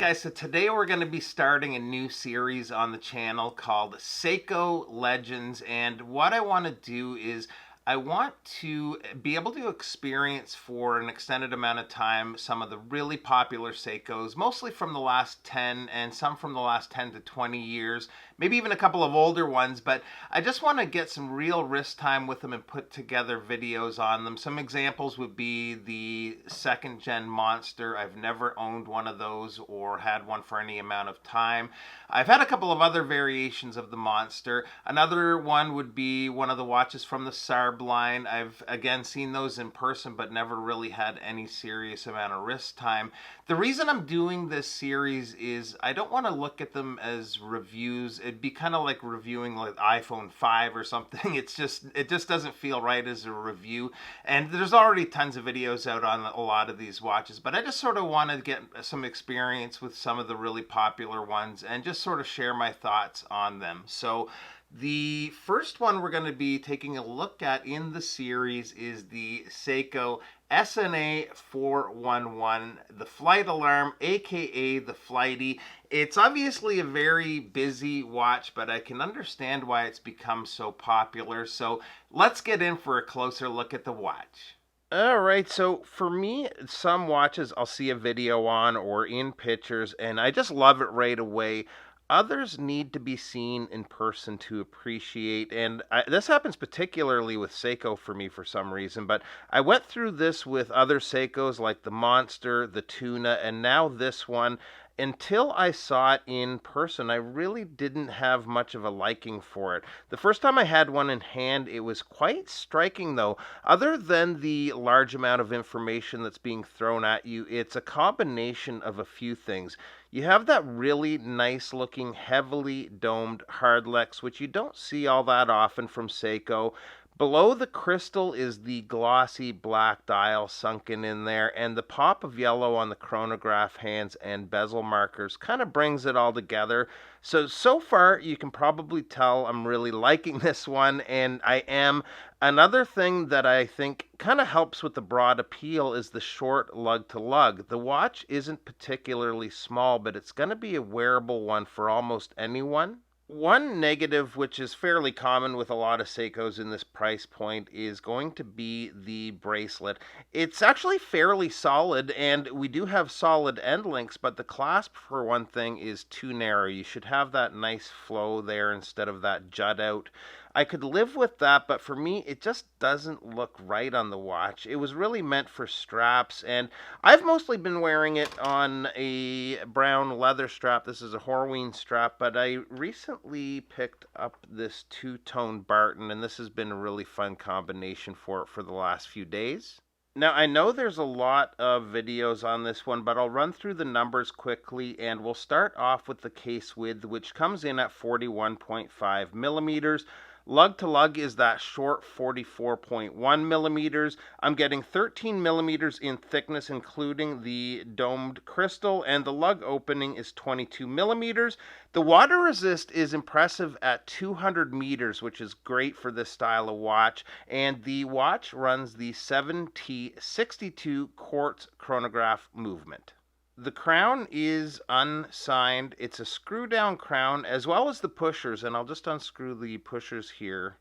guys, so today we're going to be starting a new series on the channel called Seiko Legends, and what I want to do is I want to be able to experience for an extended amount of time some of the really popular Seikos, mostly from the last 10 and some from the last 10 to 20 years, maybe even a couple of older ones, but I just want to get some real wrist time with them and put together videos on them. Some examples would be the second gen Monster. I've never owned one of those or had one for any amount of time. I've had a couple of other variations of the Monster. Another one would be one of the watches from the Sarb line. I've again seen those in person but never really had any serious amount of wrist time. The reason I'm doing this series is I don't want to look at them as reviews. It'd be kind of like reviewing like iPhone 5 or something. It just doesn't feel right as a review, and there's already tons of videos out on a lot of these watches, but I just sort of want to get some experience with some of the really popular ones and just sort of share my thoughts on them. So the first one we're going to be taking a look at in the series is the Seiko SNA411, the flight alarm, aka the Flighty. It's obviously a very busy watch, but I can understand why it's become so popular. So let's get in for a closer look at the watch. Alright, so for me, some watches I'll see a video on or in pictures, and I just love it right away. Others need to be seen in person to appreciate, and this happens particularly with Seiko for me for some reason, but I went through this with other Seikos like the Monster, the Tuna, and now this one. Until I saw it in person, I really didn't have much of a liking for it. The first time I had one in hand, it was quite striking though. Other than the large amount of information that's being thrown at you, it's a combination of a few things. You have that really nice looking heavily domed hardlex, which you don't see all that often from Seiko. Below the crystal is the glossy black dial sunken in there, and the pop of yellow on the chronograph hands and bezel markers kind of brings it all together. So far you can probably tell I'm really liking this one, and I am. Another thing that I think kind of helps with the broad appeal is the short lug to lug. The watch isn't particularly small, but it's going to be a wearable one for almost anyone. One negative, which is fairly common with a lot of Seikos in this price point, is going to be the bracelet. It's actually fairly solid, and we do have solid end links, but the clasp, for one thing, is too narrow. You should have that nice flow there instead of that jut out. I could live with that, but for me, it just doesn't look right on the watch. It was really meant for straps, and I've mostly been wearing it on a brown leather strap. This is a Horween strap, but I recently picked up this two-tone Barton, and this has been a really fun combination for it for the last few days. Now, I know there's a lot of videos on this one, but I'll run through the numbers quickly, and we'll start off with the case width, which comes in at 41.5 millimeters. Lug to lug is that short 44.1 millimeters. I'm getting 13 millimeters in thickness, including the domed crystal, and the lug opening is 22 millimeters. The water resist is impressive at 200 meters, which is great for this style of watch, and the watch runs the 7T62 quartz chronograph movement. The crown is unsigned. It's a screw down crown as well as the pushers, and I'll just unscrew the pushers here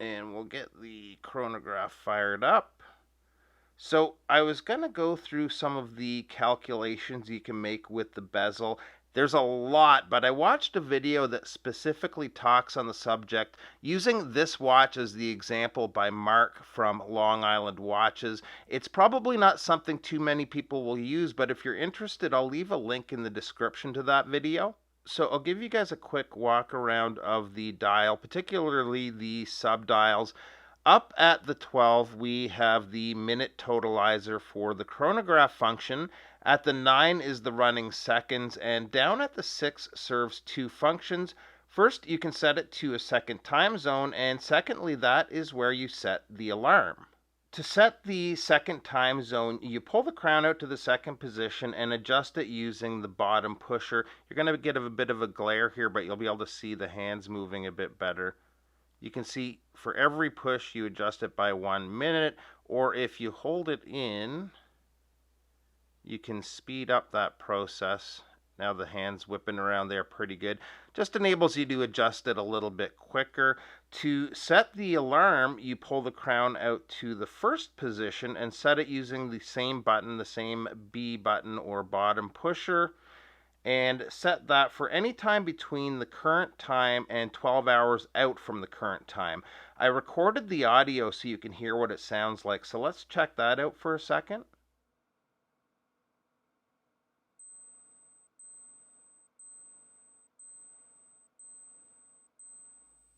and we'll get the chronograph fired up. So I was going to go through some of the calculations you can make with the bezel. There's a lot, but I watched a video that specifically talks on the subject using this watch as the example by Mark from Long Island Watches. It's probably not something too many people will use, but if you're interested, I'll leave a link in the description to that video. So I'll give you guys a quick walk around of the dial, particularly the sub-dials. Up at the 12, we have the minute totalizer for the chronograph function. At the 9 is the running seconds, and down at the 6 serves two functions. First, you can set it to a second time zone, and secondly, that is where you set the alarm. To set the second time zone, you pull the crown out to the second position and adjust it using the bottom pusher. You're going to get a bit of a glare here, but you'll be able to see the hands moving a bit better. You can see for every push you adjust it by 1 minute, or if you hold it in, you can speed up that process. Now the hand's whipping around there pretty good. Just enables you to adjust it a little bit quicker. To set the alarm, you pull the crown out to the first position and set it using the same button, the same B button or bottom pusher, and set that for any time between the current time and 12 hours out from the current time. I recorded the audio so you can hear what it sounds like, so let's check that out for a second.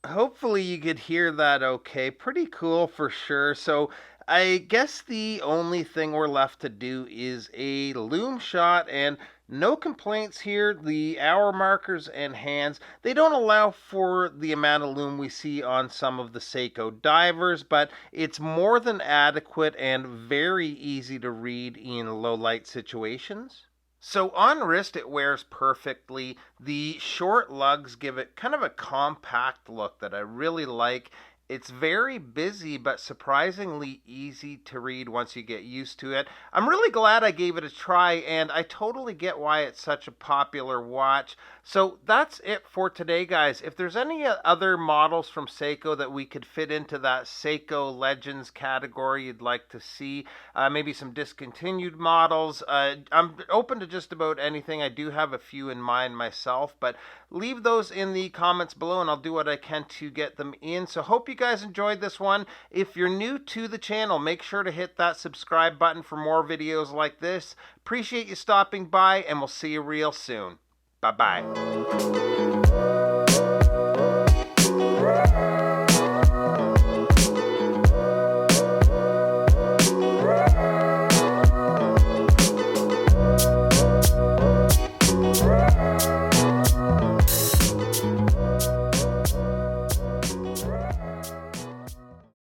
Hopefully you could hear that okay. Pretty cool for sure. So I guess the only thing we're left to do is a loom shot, and no complaints here. The hour markers and hands, they don't allow for the amount of loom we see on some of the Seiko divers, but it's more than adequate and very easy to read in low light situations. So on wrist, it wears perfectly. The short lugs give it kind of a compact look that I really like. It's very busy, but surprisingly easy to read once you get used to it. I'm really glad I gave it a try, and I totally get why it's such a popular watch. So that's it for today, guys. If there's any other models from Seiko that we could fit into that Seiko Legends category you'd like to see, maybe some discontinued models, I'm open to just about anything. I do have a few in mind myself, but leave those in the comments below and I'll do what I can to get them in. So hope you guys enjoyed this one. If you're new to the channel, make sure to hit that subscribe button for more videos like this. Appreciate you stopping by, and we'll see you real soon. Bye-bye.